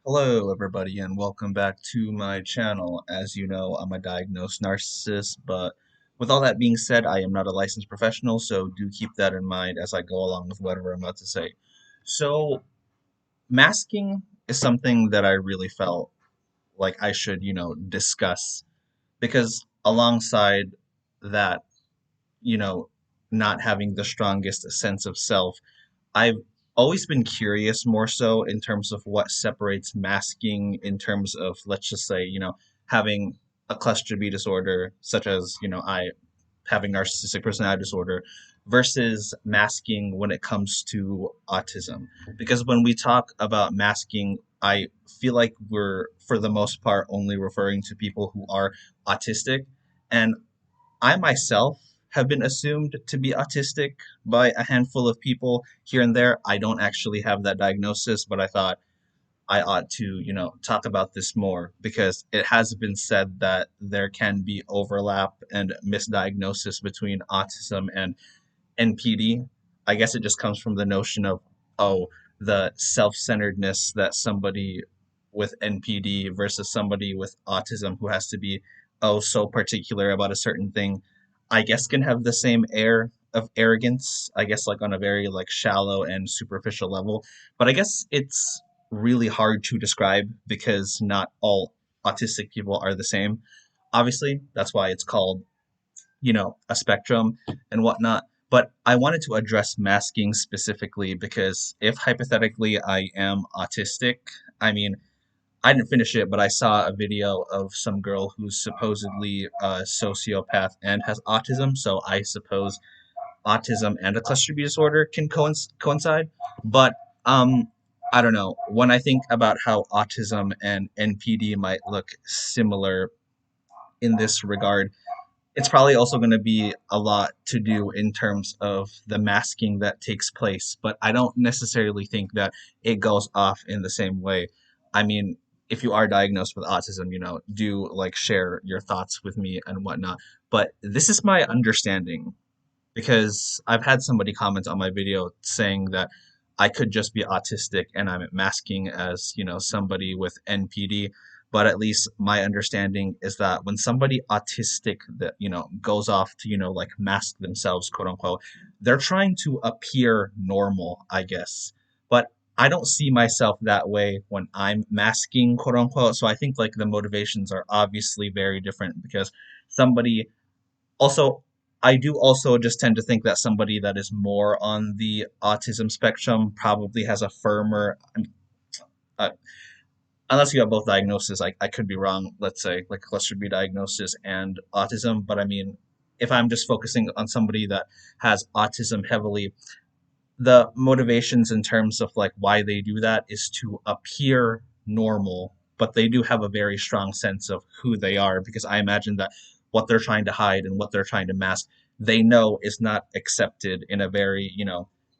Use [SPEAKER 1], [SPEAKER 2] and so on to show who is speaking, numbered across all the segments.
[SPEAKER 1] Hello, everybody, and welcome back to my channel. As you know, I'm a diagnosed narcissist, but with all that being said, I am not a licensed professional, so do keep that in mind as I go along with whatever I'm about to say. So, masking is something that I really felt like I should, discuss because alongside that, you know, not having the strongest sense of self, I've always been curious more so in terms of what separates masking in terms of, let's just say, having a cluster B disorder, such as, I having narcissistic personality disorder, versus masking when it comes to autism. Because when we talk about masking, I feel like we're, for the most part, only referring to people who are autistic. And I myself have been assumed to be autistic by a handful of people here and there. I don't actually have that diagnosis, but I thought I ought to, talk about this more because it has been said that there can be overlap and misdiagnosis between autism and NPD. I guess it just comes from the notion of, oh, the self centeredness that somebody with NPD versus somebody with autism who has to be, oh, so particular about a certain thing, I guess can have the same air of arrogance, I guess, like on a very like shallow and superficial level. But I guess it's really hard to describe because not all autistic people are the same. Obviously, that's why it's called, a spectrum and whatnot. But I wanted to address masking specifically because if hypothetically I am autistic, I mean, I didn't finish it, but I saw a video of some girl who's supposedly a sociopath and has autism. So I suppose autism and a cluster B disorder can coincide. But um, I don't know. When I think about how autism and NPD might look similar in this regard, it's probably also going to be a lot to do in terms of the masking that takes place, but I don't necessarily think that it goes off in the same way. I mean, if you are diagnosed with autism, do like share your thoughts with me and whatnot. But this is my understanding because I've had somebody comment on my video saying that I could just be autistic and I'm masking as, somebody with NPD. But at least my understanding is that when somebody autistic that, goes off to, like mask themselves, quote unquote, they're trying to appear normal, I guess. But I don't see myself that way when I'm masking, quote unquote. So I think like the motivations are obviously very different because somebody also, I do also just tend to think that somebody that is more on the autism spectrum probably has a firmer, uh, unless you have both diagnoses, I could be wrong, let's say, like a cluster B diagnosis and autism. But I mean, if I'm just focusing on somebody that has autism heavily, the motivations in terms of like why they do that is to appear normal, but they do have a very strong sense of who they are because I imagine that what they're trying to hide and what they're trying to mask, they know is not accepted in a very,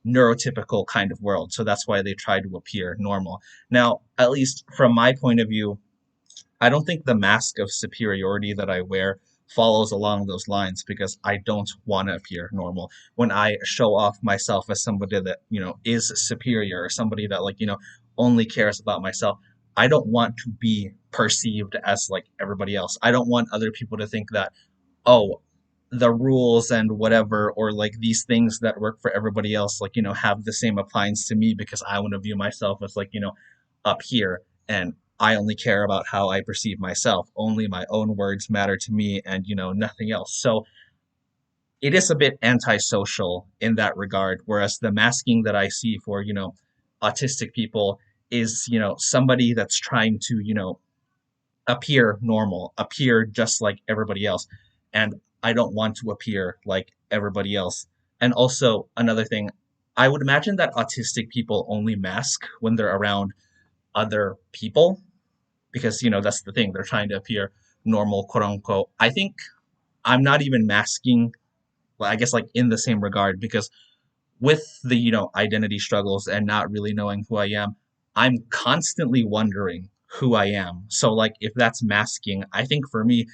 [SPEAKER 1] neurotypical kind of world. So that's why they try to appear normal. Now, at least from my point of view, I don't think the mask of superiority that I wear follows along those lines because I don't want to appear normal. When I show off myself as somebody that, is superior or somebody that like, only cares about myself, I don't want to be perceived as like everybody else. I don't want other people to think that, oh, the rules and whatever or like these things that work for everybody else like, have the same appliance to me because I want to view myself as like, up here and I only care about how I perceive myself. Only my own words matter to me and, nothing else. So it is a bit antisocial in that regard. Whereas the masking that I see for, autistic people is, somebody that's trying to, appear normal, appear just like everybody else. And I don't want to appear like everybody else. And also, another thing, I would imagine that autistic people only mask when they're around other people because that's the thing, they're trying to appear normal, quote unquote. I think I'm not even masking, well, I guess like in the same regard because with the identity struggles and not really knowing who I am, I'm constantly wondering who I am. So like if that's masking, I think for me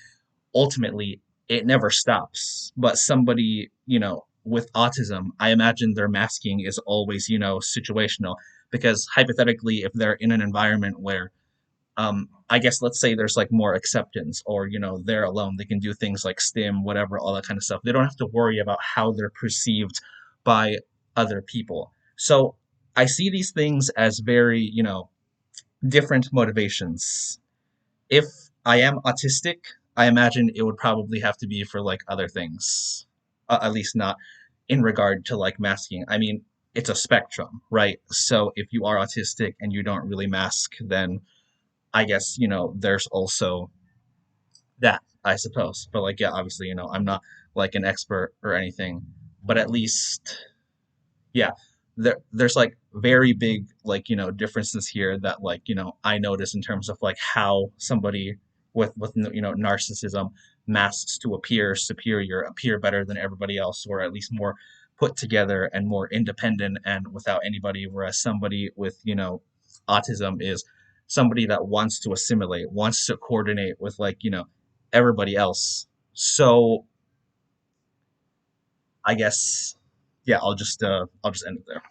[SPEAKER 1] ultimately it never stops. But somebody, with autism, I imagine their masking is always, situational because hypothetically if they're in an environment where I guess let's say there's like more acceptance, or they're alone, they can do things like stim, whatever, all that kind of stuff. They don't have to worry about how they're perceived by other people. So I see these things as very, different motivations. If I am autistic, I imagine it would probably have to be for like other things, at least not in regard to like masking. I mean, it's a spectrum, right? So if you are autistic and you don't really mask, then I guess, there's also that, I suppose. But like, yeah, obviously, I'm not like an expert or anything, but at least, yeah, there's like very big like differences here that like I notice in terms of like how somebody with narcissism masks to appear superior, appear better than everybody else, or at least more put together and more independent and without anybody, whereas somebody with autism is somebody that wants to assimilate, wants to coordinate with like everybody else. So I guess, yeah, I'll just end it there.